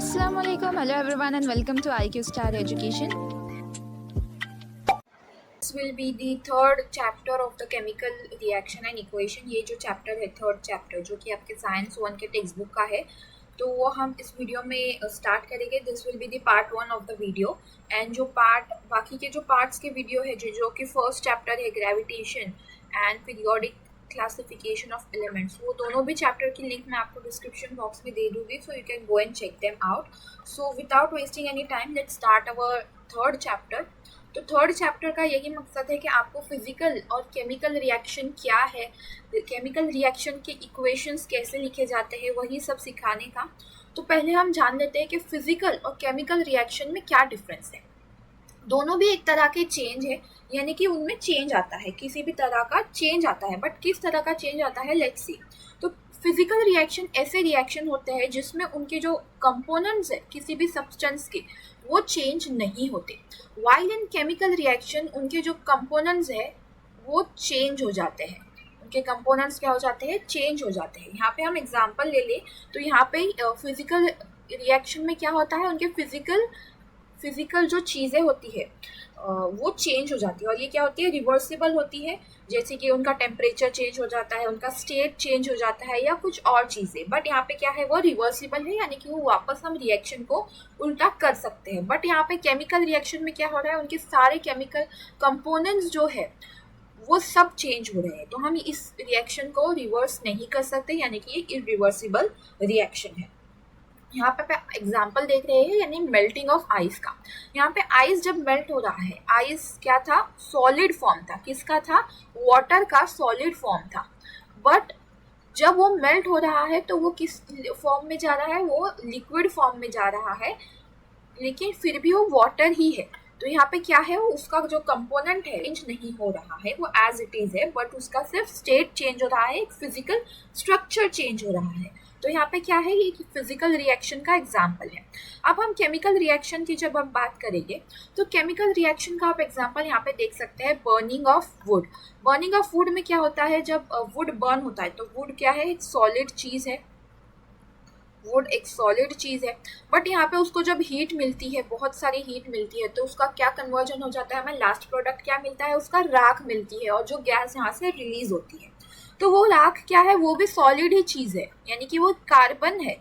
Assalamualaikum, hello everyone and welcome to IQ Star Education. This will be the third chapter of the chemical reaction and equation. ये जो chapter है third chapter जो कि आपके science 1 के text book का है, तो वो हम इस वीडियो में स्टार्ट करेंगे. This will be the part 1 of the video. And जो पार्ट बाकी के जो पार्ट्स के वीडियो है जो कि फर्स्ट चैप्टर है gravitation and periodic classification of elements, वो दोनों भी चैप्टर की लिंक मैं आपको डिस्क्रिप्शन बॉक्स में दे दूँगी, so you can go and check them out. So without wasting any time let's start our third chapter. तो थर्ड चैप्टर का यही मकसद है कि आपको फिजिकल और केमिकल रिएक्शन क्या है, केमिकल रिएक्शन के इक्वेशंस कैसे लिखे जाते हैं, वही सब सिखाने का. तो पहले हम जान लेते हैं कि फिजिकल और केमिकल रिएक्शन में क्या डिफरेंस है. दोनों भी एक तरह के चेंज है, यानी कि उनमें चेंज आता है, किसी भी तरह का चेंज आता है, बट किस तरह का चेंज आता है लेट्स सी. तो फिजिकल रिएक्शन ऐसे रिएक्शन होते हैं जिसमें उनके जो कंपोनेंट्स है किसी भी सब्सटेंस के, वो चेंज नहीं होते. वाइल इन केमिकल रिएक्शन उनके जो कंपोनेंट्स है वो चेंज हो जाते हैं. उनके कंपोनेंट्स क्या हो जाते हैं, चेंज हो जाते हैं. यहाँ पे हम एग्जांपल ले लें तो यहाँ पे फिजिकल रिएक्शन में क्या होता है, उनके फिजिकल जो चीज़ें होती है वो चेंज हो जाती है, और ये क्या होती है, रिवर्सिबल होती है. जैसे कि उनका टेम्परेचर चेंज हो जाता है, उनका स्टेट चेंज हो जाता है, या कुछ और चीज़ें. बट यहाँ पे क्या है, वो रिवर्सिबल है, यानी कि वो वापस हम रिएक्शन को उल्टा कर सकते हैं. बट यहाँ पे केमिकल रिएक्शन में क्या हो रहा है, उनके सारे केमिकल कंपोनेंट्स जो है वो सब चेंज हो रहे हैं. तो हम इस रिएक्शन को रिवर्स नहीं कर सकते, यानी कि ये इरिवर्सिबल रिएक्शन है. यहाँ पे एग्जाम्पल देख रहे हैं, यानी मेल्टिंग ऑफ आइस का. यहाँ पे आइस जब मेल्ट हो रहा है, आइस क्या था, सॉलिड फॉर्म था. किसका था, वाटर का सॉलिड फॉर्म था. बट जब वो मेल्ट हो रहा है तो वो किस फॉर्म में जा रहा है, वो लिक्विड फॉर्म में जा रहा है, लेकिन फिर भी वो वाटर ही है. तो यहाँ पे क्या है, उसका जो कंपोनेंट है चेंज नहीं हो रहा है, वो एज इट इज है, बट उसका सिर्फ स्टेट चेंज हो रहा है, एक फिजिकल स्ट्रक्चर चेंज हो रहा है. तो यहाँ पे क्या है, ये फिजिकल रिएक्शन का एग्जाम्पल है. अब हम केमिकल रिएक्शन की जब हम बात करेंगे तो केमिकल रिएक्शन का आप एग्जाम्पल यहाँ पे देख सकते हैं, burning of would. Burning of would में क्या होता है, जब वुड बर्न होता है तो वुड क्या है, एक सॉलिड चीज़ है. वुड एक सॉलिड चीज़ है, बट यहाँ पे उसको जब हीट मिलती है, बहुत सारी हीट मिलती है, तो उसका क्या कन्वर्जन हो जाता है, हमें लास्ट प्रोडक्ट क्या मिलता है, उसका राख मिलती है, और जो गैस यहाँ से रिलीज होती है. तो वो राख क्या है, वो भी सॉलिड ही चीज़ है, यानी कि वो कार्बन है.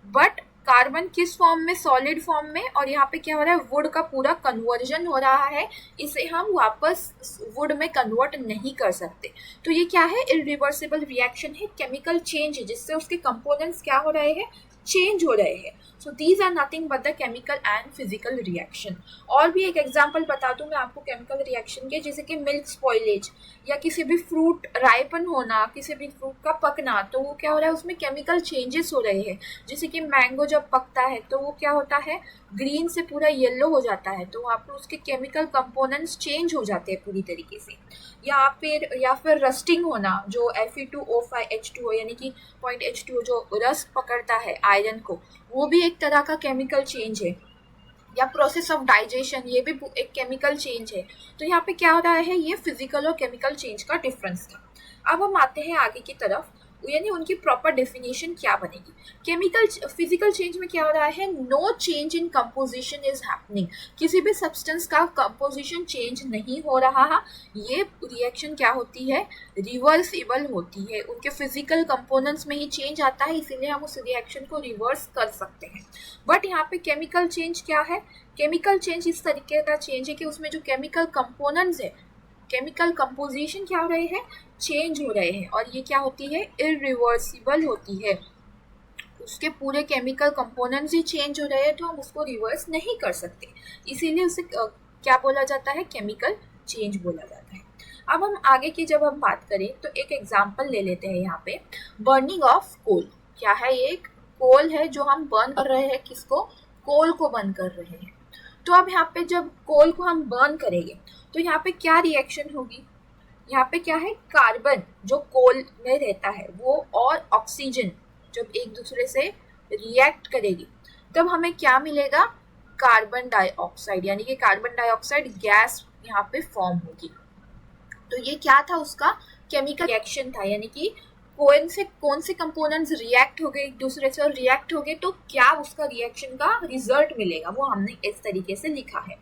बट कार्बन किस फॉर्म में, सॉलिड फॉर्म में. और यहाँ पे क्या हो रहा है, वुड का पूरा कन्वर्जन हो रहा है, इसे हम वापस वुड में कन्वर्ट नहीं कर सकते. तो ये क्या है, इरिवर्सिबल रिएक्शन है, केमिकल चेंज है, जिससे उसके कंपोनेंट्स क्या हो रहे हैं, चेंज हो रहे हैं. So these are nothing but the chemical and physical reaction. और भी एक एग्जांपल बता दूं मैं आपको केमिकल रिएक्शन के, जैसे कि मिल्क स्पॉइलेज, या किसी भी फ्रूट राइपन होना, किसी भी फ्रूट का पकना, तो वो क्या हो रहा है, उसमें केमिकल चेंजेस हो रहे हैं. जैसे कि मैंगो जब पकता है तो वो क्या होता है, ग्रीन से पूरा येलो हो जाता है, तो वहाँ पर उसके केमिकल कंपोनेंट्स चेंज हो जाते हैं पूरी तरीके से. या फिर रस्टिंग होना, जो Fe2O5H2O यानी कि पॉइंट H2O जो रस्ट पकड़ता है आयरन को, वो भी एक तरह का केमिकल चेंज है. या प्रोसेस ऑफ डाइजेशन, ये भी एक केमिकल चेंज है. तो यहाँ पे क्या हो रहा है, ये फिजिकल और केमिकल चेंज का डिफरेंस था. अब हम आते हैं आगे की तरफ, यानी उनकी प्रॉपर डेफिनेशन क्या बनेगी. केमिकल फिजिकल चेंज में क्या हो रहा है, no change in composition is happening. किसी भी सब्सटेंस का कंपोजिशन चेंज नहीं हो रहा. ये रिएक्शन क्या होती है, रिवर्सिबल होती है. उनके फिजिकल कंपोनेंट्स में ही चेंज आता है, इसीलिए हम उस रिएक्शन को रिवर्स कर सकते हैं. बट यहाँ पे केमिकल चेंज क्या है, केमिकल चेंज इस तरीके का चेंज है कि उसमें जो केमिकल कंपोनेंट्स है, केमिकल कंपोजिशन क्या हो रहे हैं, चेंज हो रहे हैं, और ये क्या होती है, इरिवर्सिबल होती है. उसके पूरे केमिकल कंपोनेंट्स ही चेंज हो रहे हैं, तो हम उसको रिवर्स नहीं कर सकते, इसीलिए उसे क्या बोला जाता है, केमिकल चेंज बोला जाता है. अब हम आगे की जब हम बात करें तो एक एग्जांपल ले लेते हैं. यहाँ पे बर्निंग ऑफ कोल, क्या है, ये एक कोल है जो हम बर्न कर रहे हैं, किसको, कोल को बर्न कर रहे हैं. तो अब यहाँ पे जब कोल को हम बर्न करेंगे तो यहाँ पे क्या रिएक्शन होगी, यहाँ पे क्या है, कार्बन जो कोल में रहता है वो और ऑक्सीजन जब एक दूसरे से रिएक्ट करेगी, तब हमें क्या मिलेगा, कार्बन डाइऑक्साइड, यानी कि कार्बन डाइऑक्साइड गैस यहाँ पे फॉर्म होगी. तो ये क्या था, उसका केमिकल रिएक्शन था, यानी कि कौन से कंपोनेंट्स रिएक्ट हो गए एक दूसरे से, और रिएक्ट हो गए तो क्या उसका रिएक्शन का रिजल्ट मिलेगा, वो हमने इस तरीके से लिखा है।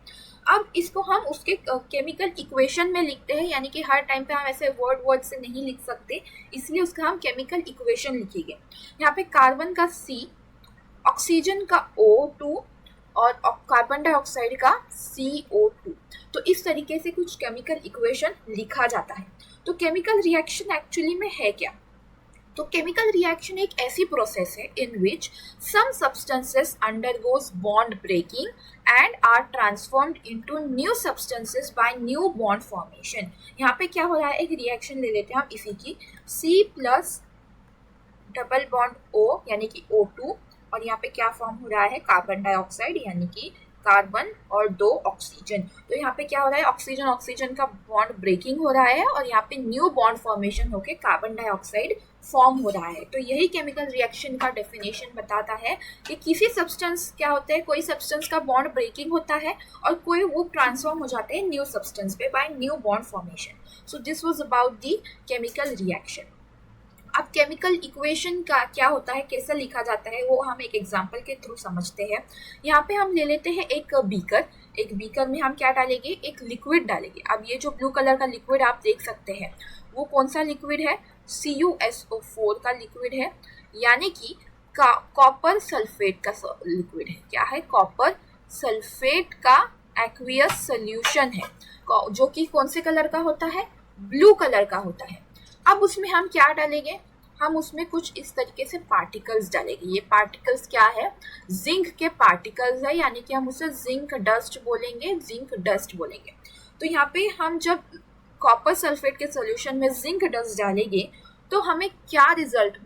अब इसको हम उसके केमिकल इक्वेशन में लिखते हैं, यानी कि हर टाइम पे हम ऐसे वर्ड से नहीं लिख सकते, इसलिए उसका हम केमिकल इक्वेशन लिखेंगे। यहाँ पे कार्बन का C, ऑक्सीजन का O2 और कार्बन डाइऑक्साइड का CO2। तो इस तरीके से कुछ केमिकल इक्वेशन लिखा जाता है। तो केमिकल रिएक्शन एक्चुअली में है क्या? तो केमिकल रिएक्शन एक ऐसी प्रोसेस है in which some substances undergoes bond breaking and are transformed into new substances by new bond formation. यहाँ पे क्या हो रहा है, एक रिएक्शन ले लेते हैं हम इसी की, C plus double bond O यानी कि O2, और यहाँ पे क्या फॉर्म हो रहा है, कार्बन डाइऑक्साइड यानी कि कार्बन और 2 ऑक्सीजन। तो यहाँ पे क्या हो रहा है, ऑक्सीजन ऑक्सीजन का बॉन्ड ब्रेकिंग हो रहा है और यहाँ पे न्यू बॉन्ड फॉर्मेशन होके कार्बन डाइऑक्साइड फॉर्म हो रहा है। तो यही केमिकल रिएक्शन का डेफिनेशन बताता है कि किसी सब्सटेंस क्या होता है, कोई सब्सटेंस का बॉन्ड ब्रेकिंग होता है और कोई वो ट्रांसफॉर्म हो जाते हैं न्यू सब्सटेंस पे by new bond formation. So this was about the chemical reaction. अब केमिकल इक्वेशन का क्या होता है, कैसे लिखा जाता है, वो हम एक एग्जांपल के थ्रू समझते हैं। यहाँ पे हम ले लेते हैं एक बीकर में हम क्या डालेंगे, एक लिक्विड डालेंगे। अब ये जो ब्लू कलर का लिक्विड आप देख सकते हैं वो कौन सा लिक्विड है, CuSO4 का लिक्विड है, यानी कि कॉपर सल्फेट का लिक्विड है। क्या है, कॉपर सल्फेट का एक्वियस सोल्यूशन है, जो कि कौन से कलर का होता है, ब्लू कलर का होता है। अब उसमें हम क्या डालेंगे, हम उसमें कुछ इस तरीके से पार्टिकल्स डालेंगे। ये पार्टिकल्स क्या है, जिंक के पार्टिकल्स है, यानी कि हम उसे जिंक डस्ट बोलेंगे। तो यहाँ पे हम जब कॉपर सल्फेट के सॉल्यूशन में जिंक डस्ट डालेंगे तो हमें क्या रिजल्ट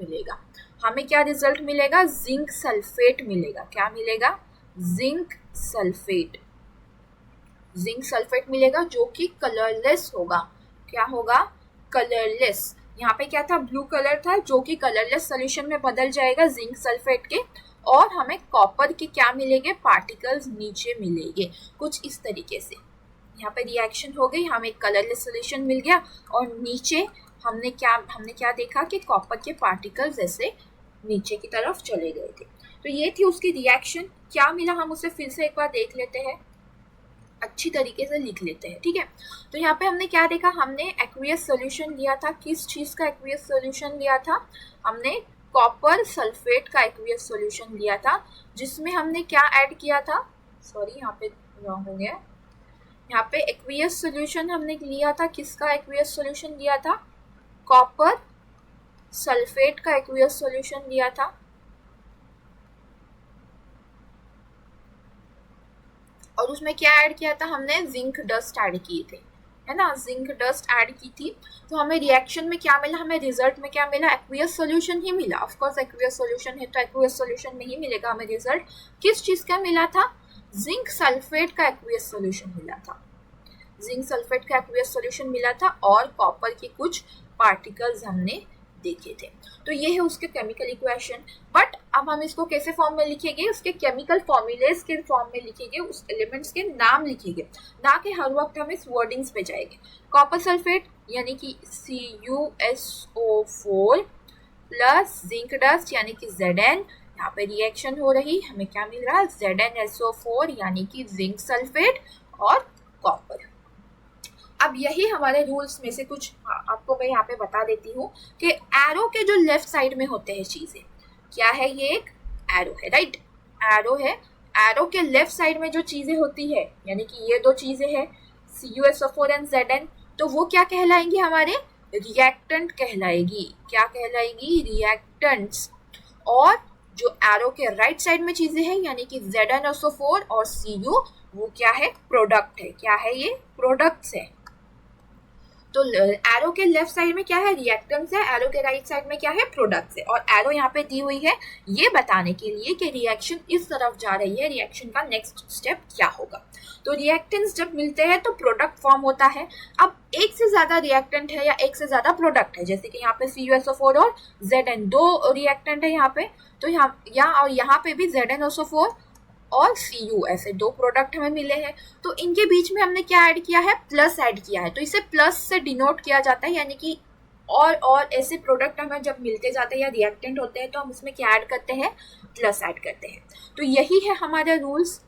मिलेगा, जिंक सल्फेट मिलेगा। क्या मिलेगा, जिंक सल्फेट मिलेगा, जो कि कलरलेस होगा। क्या होगा, कलरलेस। यहाँ पे क्या था, ब्लू कलर था, जो कि कलरलेस सॉल्यूशन में बदल जाएगा जिंक सल्फेट के, और हमें कॉपर के क्या मिलेंगे, पार्टिकल्स नीचे मिलेंगे, कुछ इस तरीके से। यहाँ पे रिएक्शन हो गई, हमें कलरलेस सॉल्यूशन मिल गया और नीचे हमने क्या देखा कि कॉपर के पार्टिकल्स ऐसे नीचे की तरफ चले गए थे। तो ये थी उसकी रिएक्शन। क्या मिला, हम उसे फिर से एक बार देख लेते हैं, अच्छी तरीके से लिख लेते हैं, ठीक है। तो यहाँ पे हमने क्या देखा, हमने एक्वियस सॉल्यूशन लिया था। किस चीज़ का एक्वियस सॉल्यूशन लिया था, हमने कॉपर सल्फेट का एक्वियस सॉल्यूशन लिया था, जिसमें हमने क्या ऐड किया था, सॉरी यहाँ पे रॉन्ग हो गया, यहाँ पे एक्वियस सॉल्यूशन हमने लिया था, किसका एक्वियस सॉल्यूशन लिया था, कॉपर सल्फेट का एक्वियस सॉल्यूशन लिया था। और उसमें क्या ऐड किया था, हमने जिंक डस्ट ऐड किए थे, है ना, जिंक डस्ट ऐड की थी। तो हमें रिएक्शन में क्या मिला, हमें रिजल्ट में क्या मिला, एक्वियस सॉल्यूशन ही मिला। ऑफ कोर्स एक्वियस सॉल्यूशन है तो एक्वियस सॉल्यूशन में ही मिलेगा हमें रिजल्ट। किस चीज़ का मिला था, जिंक सल्फेट का एक्वियस सॉल्यूशन मिला था, और कॉपर के कुछ पार्टिकल्स हमने देखे थे। तो ये है उसके केमिकल इक्वेशन। बट अब हम इसको कैसे फॉर्म में लिखेंगे, उसके केमिकल फॉर्मूलेस के फॉर्म में लिखेंगे, उस एलिमेंट्स के नाम लिखेंगे, ना कि हर वक्त हम इस वर्डिंग्स पे जाएंगे। कॉपर सल्फेट यानी कि CuSO4 प्लस जिंक डस्ट यानी कि Zn, यहाँ पे रिएक्शन हो रही, हमें क्या मिल रहा है, ZnSO4 यानी कि जिंक सल्फेट और कॉपर। अब यही हमारे रूल्स में से कुछ आपको मैं यहाँ पे बता देती हूँ कि एरो के जो लेफ्ट साइड में होते हैं चीज़ें, क्या है, ये एक एरो है, राइट, एरो है। एरो के लेफ्ट साइड में जो चीज़ें होती है, यानी कि ये दो चीज़ें हैं CuSO4 एंड Zn, तो वो क्या कहलाएंगी, हमारे रिएक्टेंट कहलाएगी। क्या कहलाएगी, रिएक्टेंट्स। और जो एरो के राइट साइड में चीज़ें हैं, यानी कि ZnSO4 और Cu, वो क्या है, प्रोडक्ट है। क्या है, ये प्रोडक्ट्स है। तो एरो के लेफ्ट साइड में क्या है, रिएक्टेंट्स है, एरो के राइट साइड में क्या है, प्रोडक्ट्स है। और एरो यहाँ पे दी हुई है ये बताने के लिए कि रिएक्शन इस तरफ जा रही है, रिएक्शन का नेक्स्ट स्टेप क्या होगा। तो रिएक्टेंट्स जब मिलते हैं तो प्रोडक्ट फॉर्म होता है। अब एक से ज्यादा रिएक्टेंट है या एक से ज्यादा प्रोडक्ट है, जैसे कि यहाँ पे CuSO4 और Zn, दो रिएक्टेंट है यहाँ पे, तो यहाँ पे भी ZnSO4 और Cu, ऐसे दो प्रोडक्ट हमें मिले हैं। तो इनके बीच में हमने क्या ऐड किया है, प्लस ऐड किया है, तो इसे प्लस से डिनोट किया जाता है, यानी कि और ऐसे प्रोडक्ट हमें जब मिलते जाते हैं या रिएक्टेंट होते हैं तो हम उसमें क्या ऐड करते हैं, प्लस ऐड करते हैं। तो यही है हमारे रूल्स,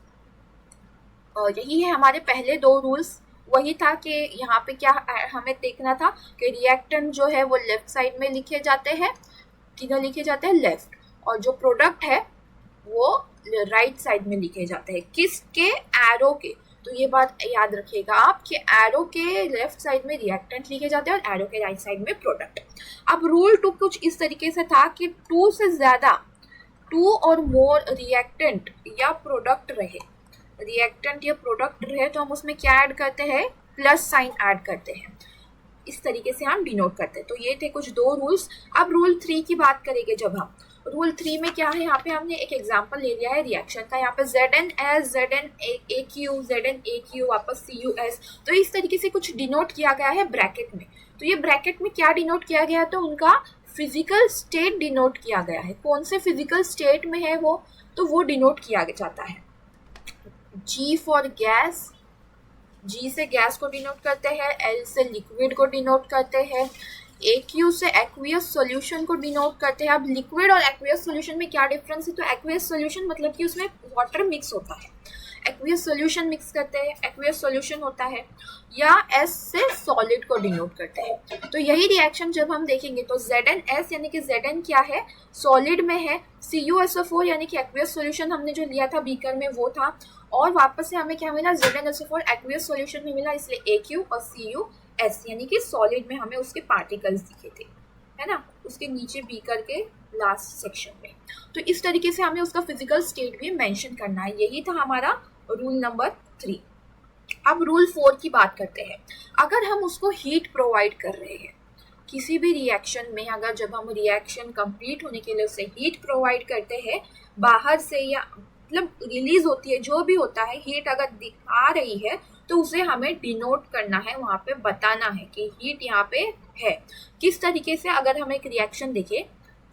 यही है हमारे पहले 2 रूल्स। वही था कि यहाँ पे क्या हमें देखना था कि रिएक्टेंट जो है वो लेफ्ट साइड में लिखे जाते हैं, किधर लिखे जाते हैं, लेफ्ट, और जो प्रोडक्ट है वो राइट साइड में लिखे जाते हैं, किसके, एरो के। तो ये बात याद रखिएगा आप कि एरो के लेफ्ट साइड में रिएक्टेंट लिखे जाते हैं और एरो के राइट साइड में प्रोडक्ट। अब रूल 2 कुछ इस तरीके से था कि 2 से ज़्यादा, 2 और मोर रिएक्टेंट या प्रोडक्ट रहे, रिएक्टेंट या प्रोडक्ट रहे तो हम उसमें क्या ऐड करते हैं, प्लस साइन ऐड करते हैं। इस तरीके से हम डिनोट करते हैं। तो ये थे कुछ 2 रूल्स। अब रूल 3 की बात करेंगे जब हम, रूल 3 में क्या है, यहाँ पे हमने एक एग्जांपल ले लिया है रिएक्शन का, यहाँ पे ZnS, ZnAQ, ZnAQ, वापस CuS, तो इस तरीके से कुछ डिनोट किया गया है ब्रैकेट में। तो ये ब्रैकेट में क्या डिनोट किया गया है, तो उनका फिजिकल स्टेट डिनोट किया गया है। कौन से फिजिकल स्टेट में है वो, तो वो डिनोट किया जाता है। G फॉर गैस, G से गैस को डिनोट करते हैं, L से लिक्विड को डिनोट करते हैं, AQ से एक्वियस सॉल्यूशन को डिनोट करते हैं। अब लिक्विड और एक्वियस सॉल्यूशन में क्या डिफरेंस है, तो एक्वियस सॉल्यूशन मतलब कि उसमें वाटर मिक्स होता है, एक्वियस सॉल्यूशन मिक्स करते हैं, एक्वियस सॉल्यूशन होता है, या S से सॉलिड को डिनोट करते हैं। तो यही रिएक्शन जब हम देखेंगे तो ZnS यानी कि Zn क्या है, सॉलिड में है, CuSO4 यानी कि एक्वियस सॉल्यूशन हमने जो लिया था बीकर में वो था, और वापस से हमें क्या मिला, ZnSO4 एक्वियस सॉल्यूशन में मिला, इसलिए AQ और CuS यानी कि सॉलिड में हमें उसके पार्टिकल्स दिखे थे, है ना, उसके नीचे बीकर के लास्ट सेक्शन में। तो इस तरीके से हमें उसका फिजिकल स्टेट भी मेंशन करना है। यही था हमारा रूल नंबर 3। अब रूल 4 की बात करते हैं। अगर हम उसको हीट प्रोवाइड कर रहे हैं किसी भी रिएक्शन में, अगर जब हम रिएक्शन कंप्लीट होने के लिए उसे हीट प्रोवाइड करते हैं बाहर से, या मतलब रिलीज होती है, जो भी होता है, हीट अगर दिखा रही है तो उसे हमें डिनोट करना है, वहाँ पे बताना है कि हीट यहाँ पे है। किस तरीके से, अगर हम एक रिएक्शन देखें,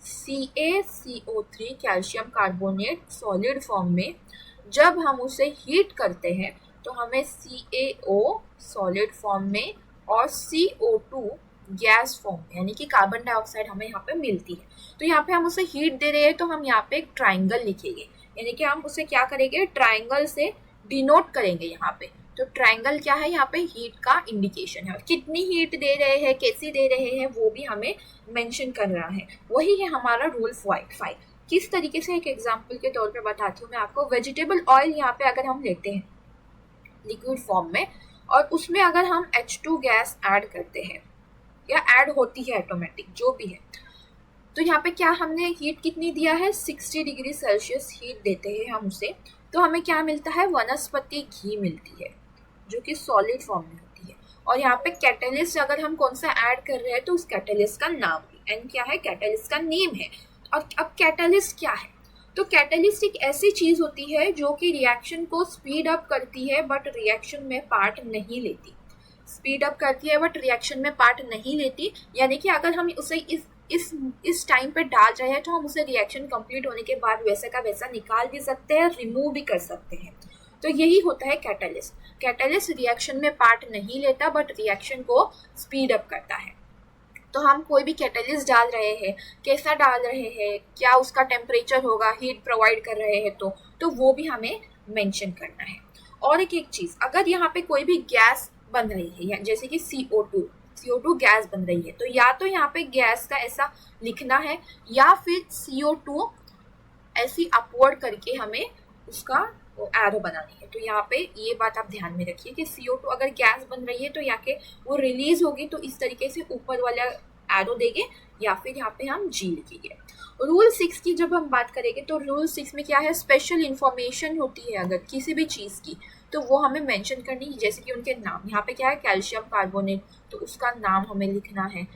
CaCO3 calcium carbonate solid form में जब हम उसे हीट करते हैं तो हमें CaO सॉलिड फॉर्म में और CO2 गैस फॉर्म में यानी कि कार्बन डाइऑक्साइड हमें यहाँ पे मिलती है। तो यहाँ पे हम उसे हीट दे रहे हैं तो हम यहाँ पे एक ट्राइंगल लिखेंगे, यानी कि हम उसे क्या करेंगे, ट्राइंगल से डिनोट करेंगे यहाँ पे। तो ट्राइंगल क्या है, यहाँ पे हीट का इंडिकेशन है, और कितनी हीट दे रहे हैं, कैसी दे रहे हैं, वो भी हमें मेंशन कर रहा है। वही है हमारा रूल 5। किस तरीके से, एक एग्जांपल के तौर पे बताती हूँ मैं आपको। वेजिटेबल ऑयल यहाँ पे अगर हम लेते हैं लिक्विड फॉर्म में, और उसमें अगर हम H2 गैस ऐड करते हैं, या ऐड होती है ऑटोमेटिक, जो भी है, तो यहाँ पे क्या हमने हीट कितनी दिया है, 60 डिग्री सेल्सियस हीट देते हैं हम उसे, तो हमें क्या मिलता है, वनस्पति घी मिलती है, जो कि सॉलिड फॉर्म में होती है। और यहाँ पे कैटलिस्ट अगर हम कौन सा ऐड कर रहे हैं, तो उस कैटलिस्ट का नाम भी, एंड क्या है, कैटलिस्ट का नेम है। और अब कैटलिस्ट क्या है, तो कैटलिस्ट एक ऐसी चीज़ होती है जो कि रिएक्शन को स्पीड अप करती है बट रिएक्शन में पार्ट नहीं लेती, स्पीड अप करती है बट रिएक्शन में पार्ट नहीं लेती। यानी कि अगर हम उसे इस टाइम पे डाल रहे हैं तो हम उसे रिएक्शन कंप्लीट होने के बाद वैसे का वैसा निकाल भी सकते हैं, रिमूव भी कर सकते हैं। तो यही होता है कैटलिस्ट। कैटलिस्ट रिएक्शन में पार्ट नहीं लेता बट रिएक्शन को स्पीड अप करता है। तो हम कोई भी कैटलिस्ट डाल रहे हैं, कैसा डाल रहे हैं, क्या उसका टेम्परेचर होगा, हीट प्रोवाइड कर रहे हैं, तो वो भी हमें मेंशन करना है। और एक चीज़, अगर यहाँ पे कोई भी गैस बन रही है, या जैसे कि CO2 गैस बन रही है, तो या तो यहाँ पे गैस का ऐसा लिखना है, या फिर CO2 ऐसी अपवर्ड करके हमें उसका एरो बनानी है। तो यहाँ पे ये बात आप ध्यान में रखिए कि CO2 अगर गैस बन रही है तो यहाँ के वो रिलीज होगी, तो इस तरीके से ऊपर वाला एरो देंगे, या फिर यहाँ पे हम G लिखेंगे। रूल 6 की जब हम बात करेंगे तो रूल 6 में क्या है, स्पेशल इंफॉर्मेशन होती है अगर किसी भी चीज़ की, तो वो हमें मेंशन करनी है, जैसे कि उनके नाम। यहाँ पे क्या है, कैल्शियम कार्बोनेट, तो उसका नाम हमें लिखना है।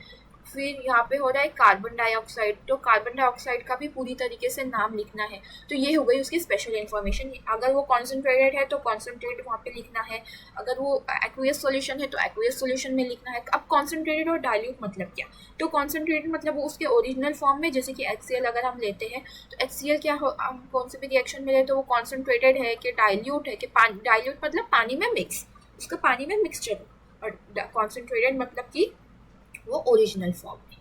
फिर यहाँ पे हो रहा है कार्बन डाइऑक्साइड, तो कार्बन डाइऑक्साइड का भी पूरी तरीके से नाम लिखना है। तो ये हो गई उसकी स्पेशल इन्फॉर्मेशन। अगर वो कॉन्सेंट्रेटेड है तो कॉन्सेंट्रेट वहाँ पे लिखना है, अगर वो एक्वियस सॉल्यूशन है तो एक्वियस सॉल्यूशन में लिखना है। अब कॉन्सेंट्रेटेड और डाइल्यूट मतलब क्या, तो कॉन्सेंट्रेटेड मतलब वो उसके ओरिजिनल फॉर्म में, जैसे कि HCl अगर हम लेते हैं तो HCl क्या हो, हम कौन से भी रिएक्शन में लेते तो वो कॉन्सेंट्रेटेड है कि डाइल्यूट है, कि डाइल्यूट मतलब पानी में मिक्स, उसका पानी में मिक्सचर। और कॉन्सेंट्रेटेड मतलब कि वो ओरिजिनल फॉर्म।